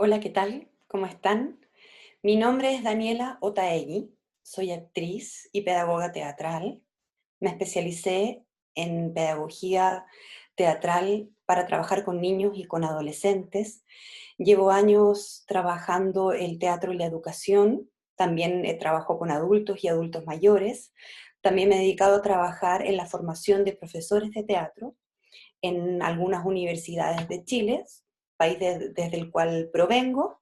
Hola, ¿qué tal? ¿Cómo están? Mi nombre es Daniela Otaegui, soy actriz y pedagoga teatral. Me especialicé en pedagogía teatral para trabajar con niños y con adolescentes. Llevo años trabajando el teatro y la educación. También trabajo con adultos y adultos mayores. También me he dedicado a trabajar en la formación de profesores de teatro en algunas universidades de Chile, país desde el cual provengo,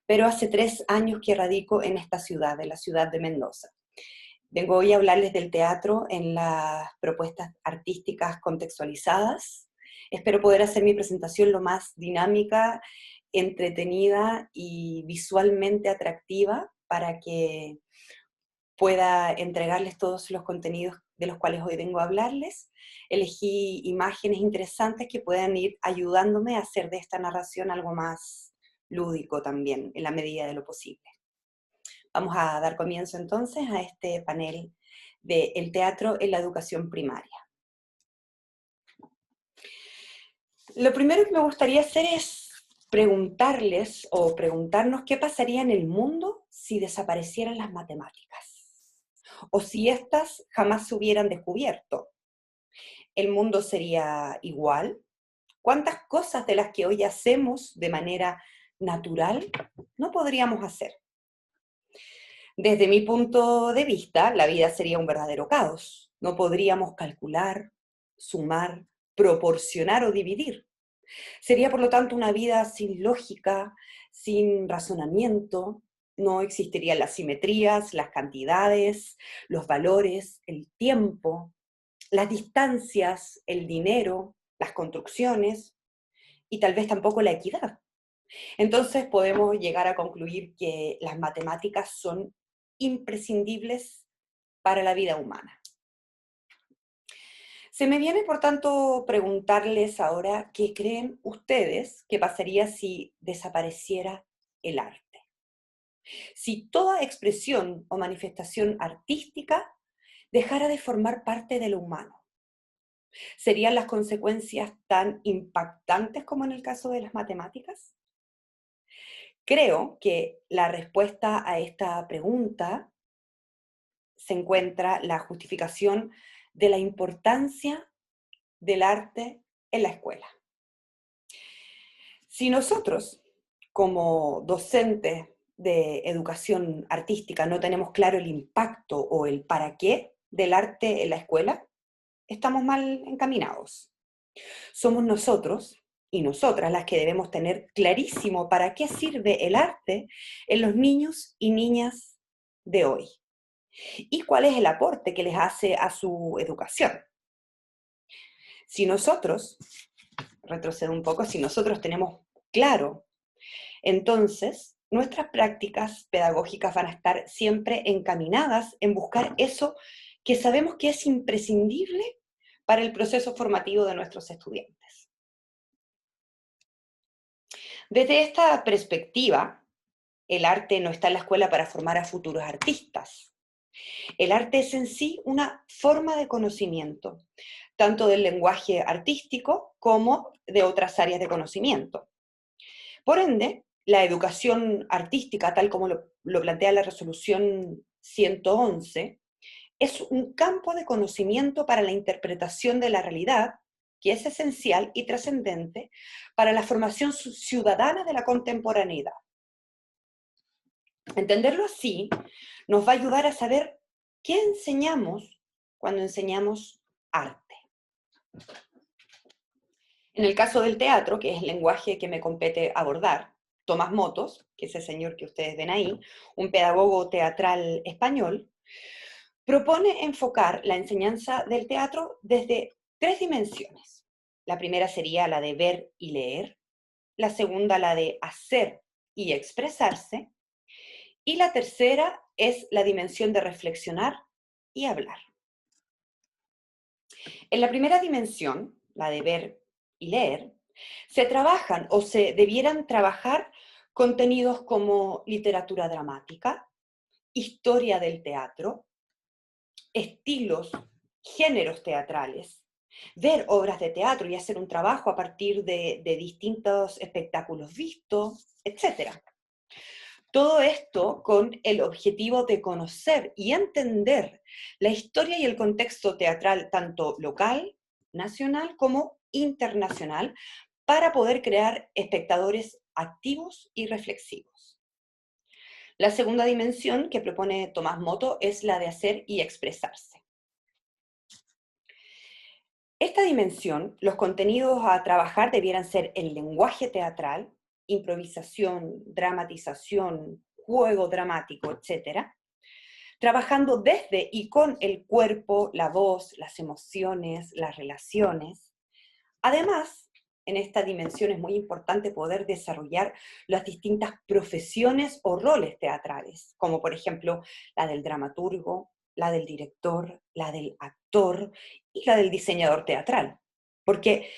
pero hace 3 años que radico en esta ciudad, en la ciudad de Mendoza. Vengo hoy a hablarles del teatro en las propuestas artísticas contextualizadas. Espero poder hacer mi presentación lo más dinámica, entretenida y visualmente atractiva para que pueda entregarles todos los contenidos de los cuales hoy vengo a hablarles. Elegí imágenes interesantes que puedan ir ayudándome a hacer de esta narración algo más lúdico también, en la medida de lo posible. Vamos a dar comienzo entonces a este panel de El teatro en la educación primaria. Lo primero que me gustaría hacer es preguntarles o preguntarnos qué pasaría en el mundo si desaparecieran las matemáticas o si éstas jamás se hubieran descubierto. ¿El mundo sería igual? ¿Cuántas cosas de las que hoy hacemos de manera natural no podríamos hacer? Desde mi punto de vista, la vida sería un verdadero caos. No podríamos calcular, sumar, proporcionar o dividir. Sería, por lo tanto, una vida sin lógica, sin razonamiento. No existirían las simetrías, las cantidades, los valores, el tiempo, las distancias, el dinero, las construcciones y tal vez tampoco la equidad. Entonces podemos llegar a concluir que las matemáticas son imprescindibles para la vida humana. Se me viene, por tanto, preguntarles ahora qué creen ustedes que pasaría si desapareciera el arte. Si toda expresión o manifestación artística dejara de formar parte de lo humano. ¿Serían las consecuencias tan impactantes como en el caso de las matemáticas? Creo que la respuesta a esta pregunta se encuentra la justificación de la importancia del arte en la escuela. Si nosotros, como docentes de educación artística, no tenemos claro el impacto o el para qué del arte en la escuela, estamos mal encaminados. Somos nosotros y nosotras las que debemos tener clarísimo para qué sirve el arte en los niños y niñas de hoy y cuál es el aporte que les hace a su educación. Si nosotros, retrocedo un poco, si nosotros tenemos claro, entonces nuestras prácticas pedagógicas van a estar siempre encaminadas en buscar eso que sabemos que es imprescindible para el proceso formativo de nuestros estudiantes. Desde esta perspectiva, el arte no está en la escuela para formar a futuros artistas. El arte es en sí una forma de conocimiento, tanto del lenguaje artístico como de otras áreas de conocimiento. Por ende, la educación artística, tal como lo plantea la resolución 111, es un campo de conocimiento para la interpretación de la realidad que es esencial y trascendente para la formación ciudadana de la contemporaneidad. Entenderlo así nos va a ayudar a saber qué enseñamos cuando enseñamos arte. En el caso del teatro, que es el lenguaje que me compete abordar, Tomás Motos, que es el señor que ustedes ven ahí, un pedagogo teatral español, propone enfocar la enseñanza del teatro desde 3 dimensiones. La primera sería la de ver y leer, la segunda la de hacer y expresarse, y la tercera es la dimensión de reflexionar y hablar. En la primera dimensión, la de ver y leer, se trabajan o se debieran trabajar contenidos como literatura dramática, historia del teatro, estilos, géneros teatrales, ver obras de teatro y hacer un trabajo a partir de distintos espectáculos vistos, etc. Todo esto con el objetivo de conocer y entender la historia y el contexto teatral tanto local, nacional como internacional para poder crear espectadores activos y reflexivos. La segunda dimensión que propone Tomás Motto es la de hacer y expresarse. Esta dimensión, los contenidos a trabajar debieran ser el lenguaje teatral, improvisación, dramatización, juego dramático, etcétera, trabajando desde y con el cuerpo, la voz, las emociones, las relaciones. Además, en esta dimensión es muy importante poder desarrollar las distintas profesiones o roles teatrales, como por ejemplo la del dramaturgo, la del director, la del actor y la del diseñador teatral. Porque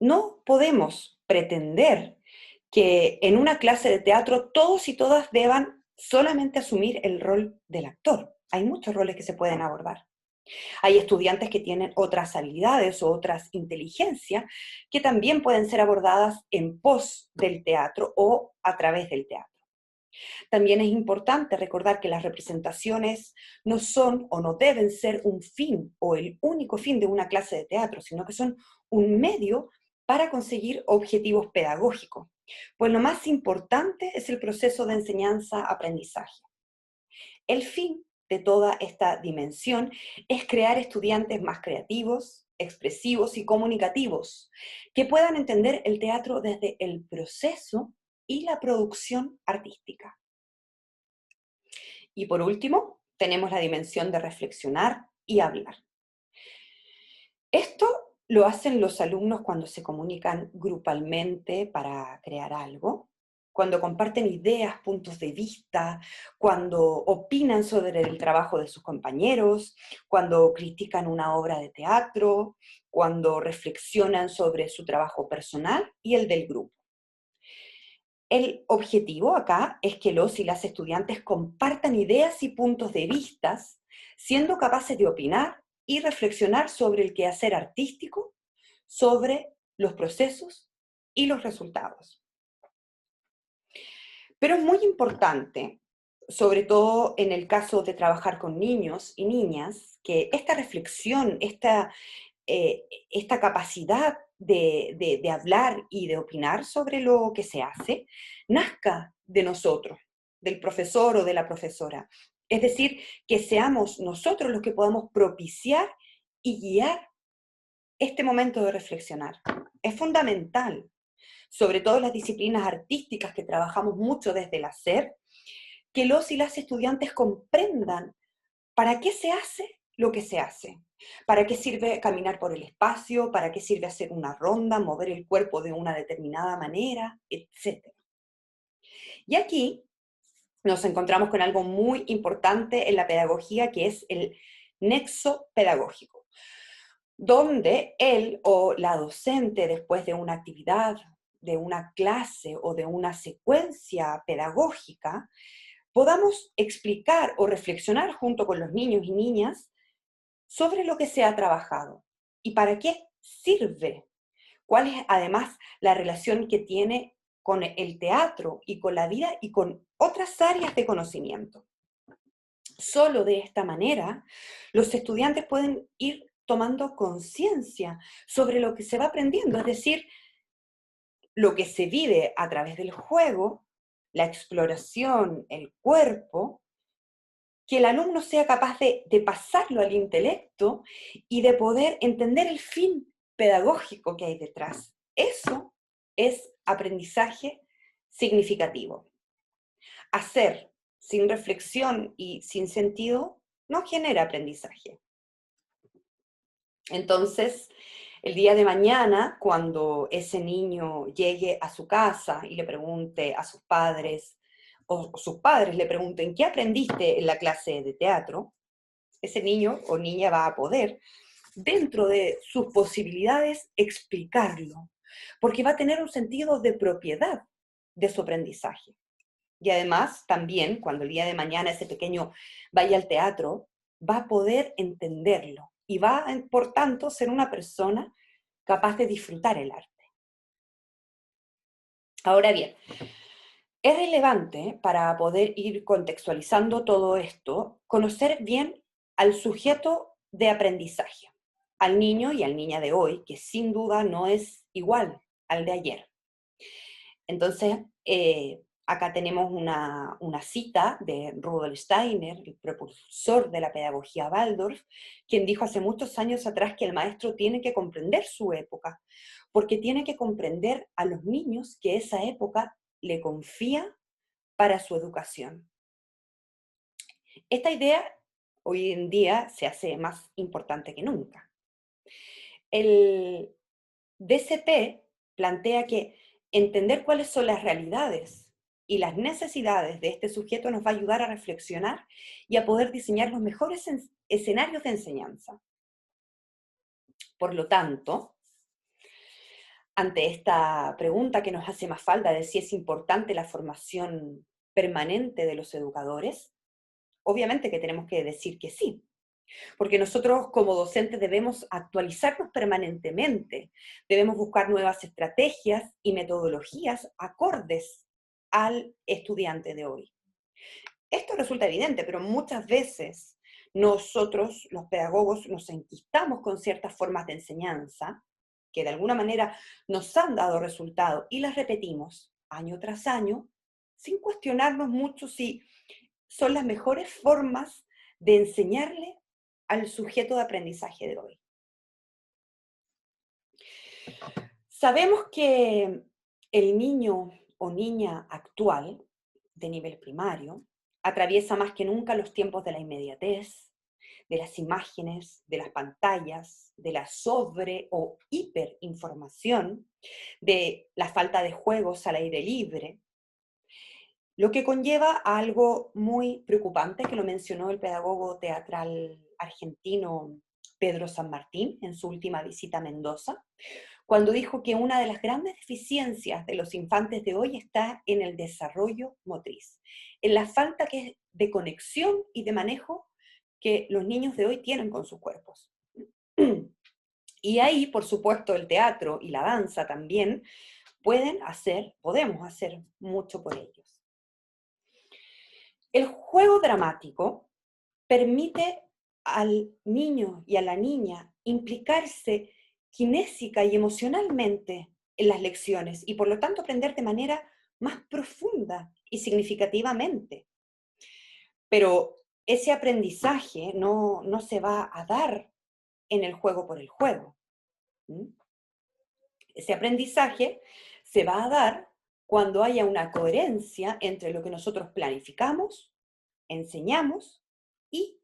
no podemos pretender que en una clase de teatro todos y todas deban solamente asumir el rol del actor. Hay muchos roles que se pueden abordar. Hay estudiantes que tienen otras habilidades o otras inteligencias que también pueden ser abordadas en pos del teatro o a través del teatro. También es importante recordar que las representaciones no son o no deben ser un fin o el único fin de una clase de teatro, sino que son un medio para conseguir objetivos pedagógicos. Pues lo más importante es el proceso de enseñanza-aprendizaje. El fin de toda esta dimensión es crear estudiantes más creativos, expresivos y comunicativos, que puedan entender el teatro desde el proceso y la producción artística. Y por último, tenemos la dimensión de reflexionar y hablar. Esto lo hacen los alumnos cuando se comunican grupalmente para crear algo, cuando comparten ideas, puntos de vista, cuando opinan sobre el trabajo de sus compañeros, cuando critican una obra de teatro, cuando reflexionan sobre su trabajo personal y el del grupo. El objetivo acá es que los y las estudiantes compartan ideas y puntos de vista, siendo capaces de opinar y reflexionar sobre el quehacer artístico, sobre los procesos y los resultados. Pero es muy importante, sobre todo en el caso de trabajar con niños y niñas, que esta reflexión, esta capacidad de hablar y de opinar sobre lo que se hace, nazca de nosotros, del profesor o de la profesora. Es decir, que seamos nosotros los que podamos propiciar y guiar este momento de reflexionar. Es fundamental, sobre todo en las disciplinas artísticas que trabajamos mucho desde el hacer, que los y las estudiantes comprendan ¿para qué se hace lo que se hace? ¿Para qué sirve caminar por el espacio? ¿Para qué sirve hacer una ronda, mover el cuerpo de una determinada manera, etcétera? Y aquí nos encontramos con algo muy importante en la pedagogía, que es el nexo pedagógico, donde él o la docente, después de una actividad, de una clase o de una secuencia pedagógica, podamos explicar o reflexionar junto con los niños y niñas sobre lo que se ha trabajado y para qué sirve. ¿Cuál es además la relación que tiene con el teatro y con la vida y con otras áreas de conocimiento? Solo de esta manera los estudiantes pueden ir tomando conciencia sobre lo que se va aprendiendo, es decir, lo que se vive a través del juego, la exploración, el cuerpo, que el alumno sea capaz de pasarlo al intelecto y de poder entender el fin pedagógico que hay detrás. Eso es aprendizaje significativo. Hacer sin reflexión y sin sentido no genera aprendizaje. Entonces, el día de mañana, cuando ese niño llegue a su casa y le pregunte a sus padres, o sus padres le pregunten, ¿qué aprendiste en la clase de teatro? Ese niño o niña va a poder, dentro de sus posibilidades, explicarlo, porque va a tener un sentido de propiedad de su aprendizaje. Y además, también, cuando el día de mañana ese pequeño vaya al teatro, va a poder entenderlo y va, por tanto, a ser una persona capaz de disfrutar el arte. Ahora bien, es relevante para poder ir contextualizando todo esto, conocer bien al sujeto de aprendizaje, al niño y a la niña de hoy, que sin duda no es igual al de ayer. Entonces, acá tenemos una cita de Rudolf Steiner, el propulsor de la pedagogía Waldorf, quien dijo hace muchos años atrás que el maestro tiene que comprender su época, porque tiene que comprender a los niños que esa época le confía para su educación. Esta idea hoy en día se hace más importante que nunca. El DCT plantea que entender cuáles son las realidades y las necesidades de este sujeto nos va a ayudar a reflexionar y a poder diseñar los mejores escenarios de enseñanza. Por lo tanto, ante esta pregunta que nos hace más falta de si es importante la formación permanente de los educadores, obviamente que tenemos que decir que sí, porque nosotros como docentes debemos actualizarnos permanentemente, debemos buscar nuevas estrategias y metodologías acordes al estudiante de hoy. Esto resulta evidente, pero muchas veces nosotros, los pedagogos, nos enquistamos con ciertas formas de enseñanza que de alguna manera nos han dado resultado y las repetimos año tras año sin cuestionarnos mucho si son las mejores formas de enseñarle al sujeto de aprendizaje de hoy. Sabemos que el niño o niña actual de nivel primario atraviesa más que nunca los tiempos de la inmediatez, de las imágenes, de las pantallas, de la sobre o hiperinformación, de la falta de juegos al aire libre, lo que conlleva a algo muy preocupante que lo mencionó el pedagogo teatral argentino Pedro San Martín en su última visita a Mendoza, cuando dijo que una de las grandes deficiencias de los infantes de hoy está en el desarrollo motriz, en la falta de conexión y de manejo que los niños de hoy tienen con sus cuerpos. Y ahí, por supuesto, el teatro y la danza también podemos hacer mucho por ellos. El juego dramático permite al niño y a la niña implicarse kinésica y emocionalmente en las lecciones y por lo tanto aprender de manera más profunda y significativamente. Pero ese aprendizaje no se va a dar en el juego por el juego. Ese aprendizaje se va a dar cuando haya una coherencia entre lo que nosotros planificamos, enseñamos y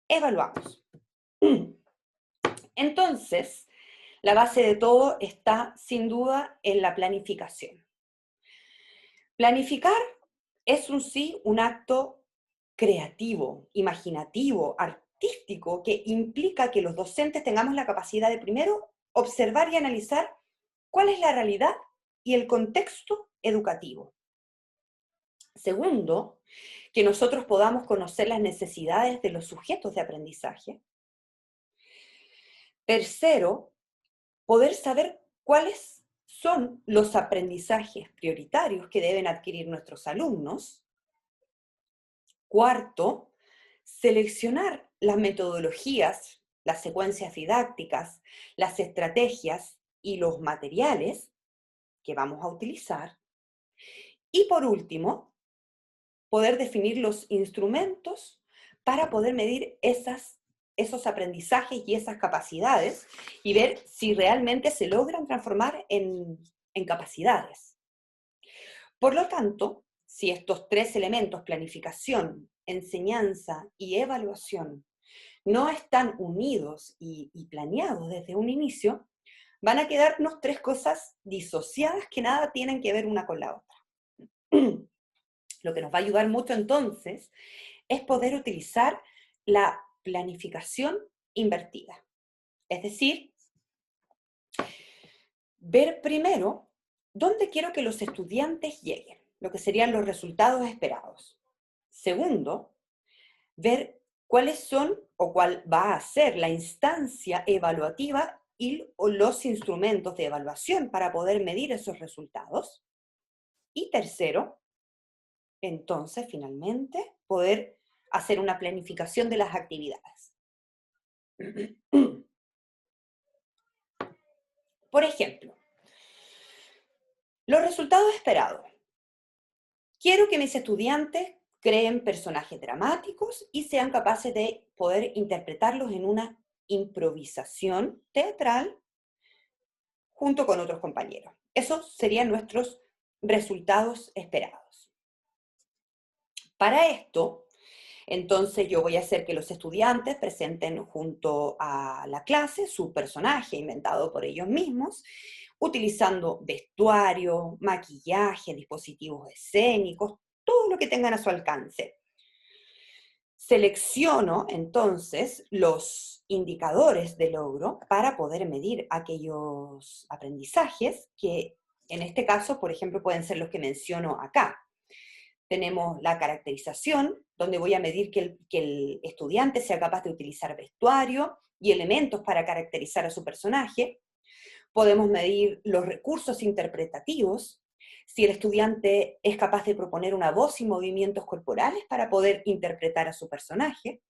evaluamos. Entonces, la base de todo está sin duda en la planificación. Planificar es un acto creativo, imaginativo, artístico, que implica que los docentes tengamos la capacidad de primero observar y analizar cuál es la realidad y el contexto educativo. Segundo, que nosotros podamos conocer las necesidades de los sujetos de aprendizaje. Tercero, poder saber cuáles son los aprendizajes prioritarios que deben adquirir nuestros alumnos. Cuarto, seleccionar las metodologías, las secuencias didácticas, las estrategias y los materiales que vamos a utilizar. Y por último, poder definir los instrumentos para poder medir esos aprendizajes y esas capacidades y ver si realmente se logran transformar en capacidades. Por lo tanto, si estos tres elementos, planificación, enseñanza y evaluación, no están unidos y planeados desde un inicio, van a quedarnos tres cosas disociadas que nada tienen que ver una con la otra. Lo que nos va a ayudar mucho entonces es poder utilizar la planificación invertida. Es decir, ver primero dónde quiero que los estudiantes lleguen, lo que serían los resultados esperados. Segundo, ver cuáles son o cuál va a ser la instancia evaluativa o los instrumentos de evaluación para poder medir esos resultados. Y tercero, entonces, finalmente, poder hacer una planificación de las actividades. Por ejemplo, los resultados esperados. Quiero que mis estudiantes creen personajes dramáticos y sean capaces de poder interpretarlos en una improvisación teatral junto con otros compañeros. Esos serían nuestros resultados esperados. Para esto, entonces yo voy a hacer que los estudiantes presenten junto a la clase su personaje inventado por ellos mismos, utilizando vestuario, maquillaje, dispositivos escénicos, todo lo que tengan a su alcance. Selecciono entonces los indicadores de logro para poder medir aquellos aprendizajes que en este caso, por ejemplo, pueden ser los que menciono acá. Tenemos la caracterización, donde voy a medir que el estudiante sea capaz de utilizar vestuario y elementos para caracterizar a su personaje. Podemos medir los recursos interpretativos, si el estudiante es capaz de proponer una voz y movimientos corporales para poder interpretar a su personaje.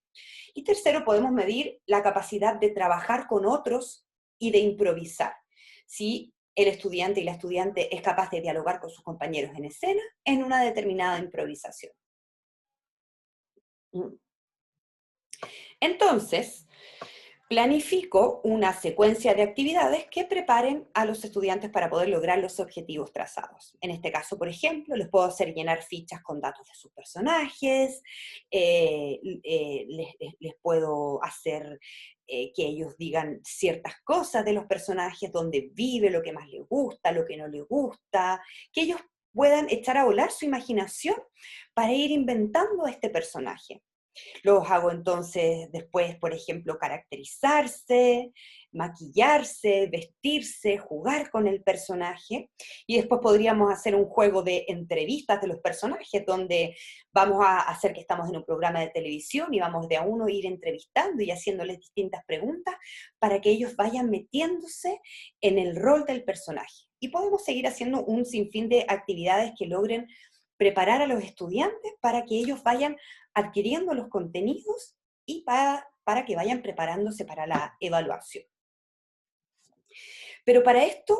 Y tercero, podemos medir la capacidad de trabajar con otros y de improvisar. Si el estudiante y la estudiante es capaz de dialogar con sus compañeros en escena en una determinada improvisación. Entonces, planifico una secuencia de actividades que preparen a los estudiantes para poder lograr los objetivos trazados. En este caso, por ejemplo, les puedo hacer llenar fichas con datos de sus personajes, les puedo hacer que ellos digan ciertas cosas de los personajes, dónde vive, lo que más les gusta, lo que no les gusta, que ellos puedan echar a volar su imaginación para ir inventando a este personaje. Los hago entonces después, por ejemplo, caracterizarse, maquillarse, vestirse, jugar con el personaje. Y después podríamos hacer un juego de entrevistas de los personajes, donde vamos a hacer que estamos en un programa de televisión y vamos de a uno a ir entrevistando y haciéndoles distintas preguntas para que ellos vayan metiéndose en el rol del personaje. Y podemos seguir haciendo un sinfín de actividades que logren preparar a los estudiantes para que ellos vayan adquiriendo los contenidos y para que vayan preparándose para la evaluación. Pero para esto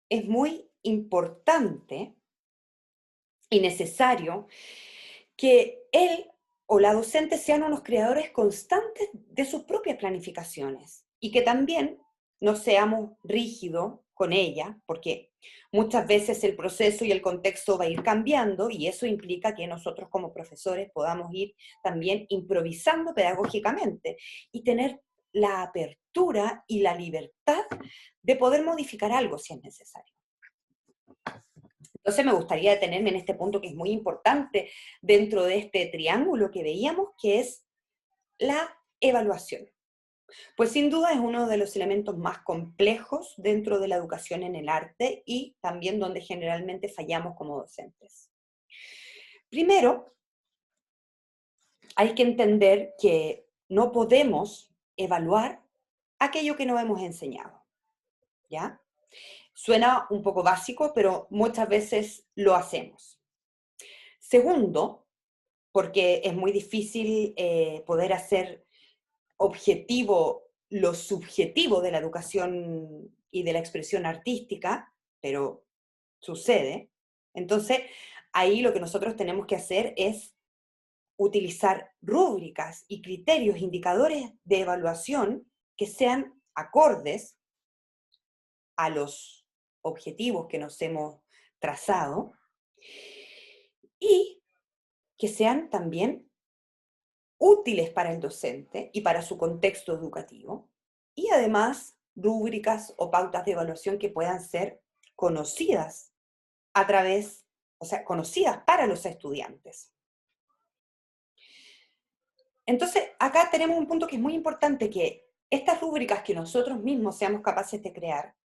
es muy importante y necesario que él o la docente sean unos creadores constantes de sus propias planificaciones y que también no seamos rígidos con ella, porque muchas veces el proceso y el contexto va a ir cambiando y eso implica que nosotros como profesores podamos ir también improvisando pedagógicamente y tener la apertura y la libertad de poder modificar algo si es necesario. Entonces me gustaría detenerme en este punto que es muy importante dentro de este triángulo que veíamos, que es la evaluación. Pues sin duda es uno de los elementos más complejos dentro de la educación en el arte y también donde generalmente fallamos como docentes. Primero, hay que entender que no podemos evaluar aquello que no hemos enseñado, ¿ya? Suena un poco básico, pero muchas veces lo hacemos. Segundo, porque es muy difícil poder hacer objetivo lo subjetivo de la educación y de la expresión artística, pero sucede. Entonces, ahí lo que nosotros tenemos que hacer es utilizar rúbricas y criterios, indicadores de evaluación que sean acordes a los objetivos que nos hemos trazado y que sean también útiles para el docente y para su contexto educativo, y además rúbricas o pautas de evaluación que puedan ser conocidas a través, o sea, conocidas para los estudiantes. Entonces, acá tenemos un punto que es muy importante, que estas rúbricas que nosotros mismos seamos capaces de crear,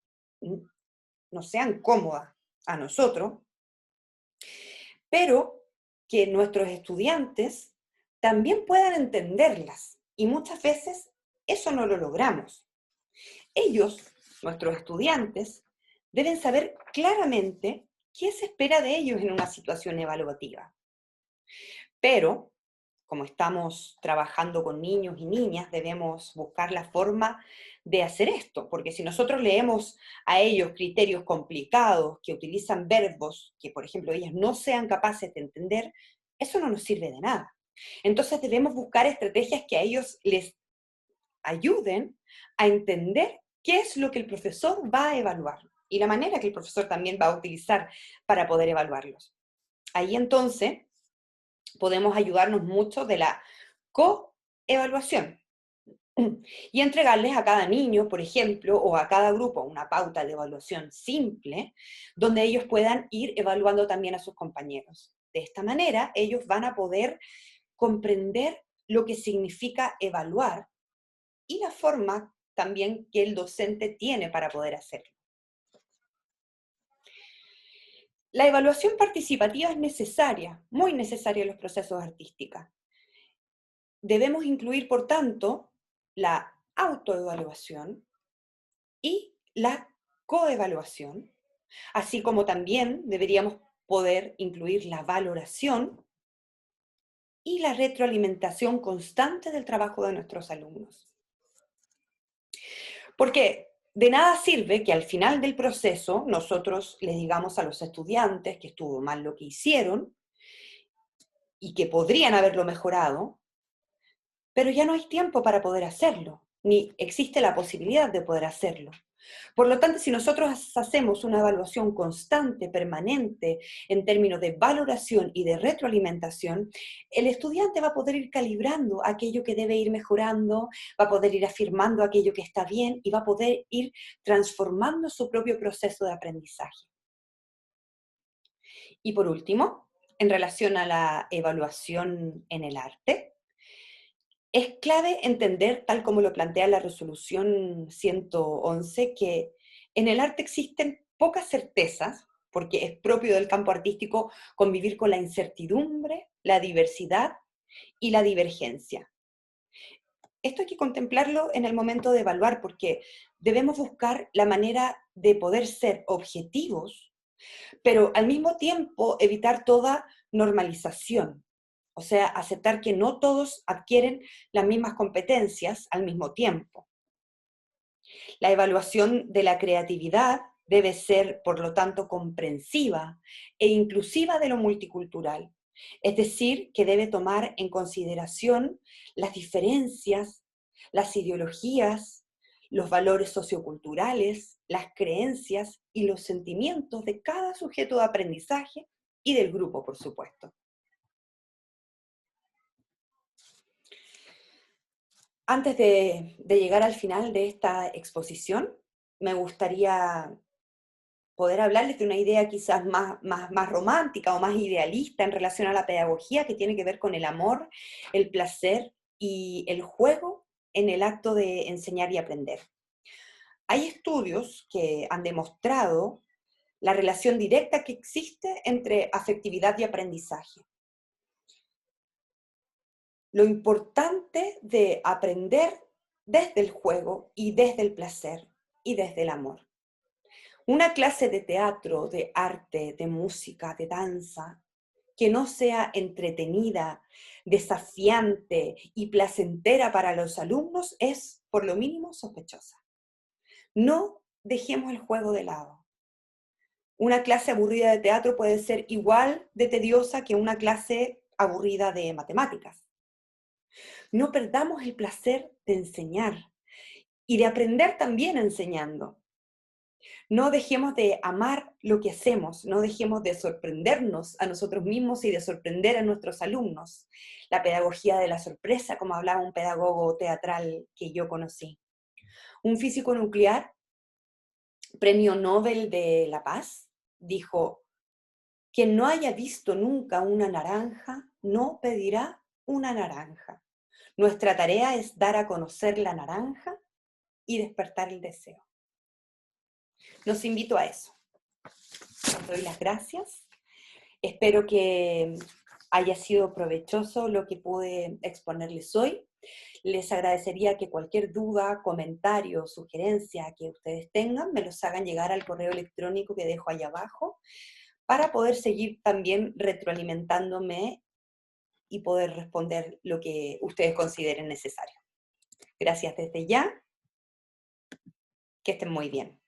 no sean cómodas a nosotros, pero que nuestros estudiantes también puedan entenderlas. Y muchas veces eso no lo logramos. Ellos, nuestros estudiantes, deben saber claramente qué se espera de ellos en una situación evaluativa. Pero, como estamos trabajando con niños y niñas, debemos buscar la forma de hacer esto, porque si nosotros leemos a ellos criterios complicados que utilizan verbos que, por ejemplo, ellos no sean capaces de entender, eso no nos sirve de nada. Entonces debemos buscar estrategias que a ellos les ayuden a entender qué es lo que el profesor va a evaluar y la manera que el profesor también va a utilizar para poder evaluarlos. Ahí entonces podemos ayudarnos mucho de la coevaluación y entregarles a cada niño, por ejemplo, o a cada grupo una pauta de evaluación simple, donde ellos puedan ir evaluando también a sus compañeros. De esta manera, ellos van a poder comprender lo que significa evaluar y la forma también que el docente tiene para poder hacerlo. La evaluación participativa es necesaria, muy necesaria en los procesos artísticos. Debemos incluir, por tanto, la autoevaluación y la coevaluación, así como también deberíamos poder incluir la valoración y la retroalimentación constante del trabajo de nuestros alumnos. Porque de nada sirve que al final del proceso nosotros les digamos a los estudiantes que estuvo mal lo que hicieron y que podrían haberlo mejorado, pero ya no hay tiempo para poder hacerlo, ni existe la posibilidad de poder hacerlo. Por lo tanto, si nosotros hacemos una evaluación constante, permanente, en términos de valoración y de retroalimentación, el estudiante va a poder ir calibrando aquello que debe ir mejorando, va a poder ir afirmando aquello que está bien y va a poder ir transformando su propio proceso de aprendizaje. Y por último, en relación a la evaluación en el arte, es clave entender, tal como lo plantea la resolución 111, que en el arte existen pocas certezas, porque es propio del campo artístico convivir con la incertidumbre, la diversidad y la divergencia. Esto hay que contemplarlo en el momento de evaluar, porque debemos buscar la manera de poder ser objetivos, pero al mismo tiempo evitar toda normalización. O sea, aceptar que no todos adquieren las mismas competencias al mismo tiempo. La evaluación de la creatividad debe ser, por lo tanto, comprensiva e inclusiva de lo multicultural. Es decir, que debe tomar en consideración las diferencias, las ideologías, los valores socioculturales, las creencias y los sentimientos de cada sujeto de aprendizaje y del grupo, por supuesto. Antes de llegar al final de esta exposición, me gustaría poder hablarles de una idea quizás más romántica o más idealista en relación a la pedagogía, que tiene que ver con el amor, el placer y el juego en el acto de enseñar y aprender. Hay estudios que han demostrado la relación directa que existe entre afectividad y aprendizaje. Lo importante de aprender desde el juego y desde el placer y desde el amor. Una clase de teatro, de arte, de música, de danza, que no sea entretenida, desafiante y placentera para los alumnos es, por lo mínimo, sospechosa. No dejemos el juego de lado. Una clase aburrida de teatro puede ser igual de tediosa que una clase aburrida de matemáticas. No perdamos el placer de enseñar y de aprender también enseñando. No dejemos de amar lo que hacemos, no dejemos de sorprendernos a nosotros mismos y de sorprender a nuestros alumnos. La pedagogía de la sorpresa, como hablaba un pedagogo teatral que yo conocí. Un físico nuclear, premio Nobel de la Paz, dijo: quien no haya visto nunca una naranja, no pedirá una naranja. Nuestra tarea es dar a conocer la naranja y despertar el deseo. Los invito a eso. Les doy las gracias. Espero que haya sido provechoso lo que pude exponerles hoy. Les agradecería que cualquier duda, comentario, sugerencia que ustedes tengan, me los hagan llegar al correo electrónico que dejo ahí abajo, para poder seguir también retroalimentándome y poder responder lo que ustedes consideren necesario. Gracias desde ya, que estén muy bien.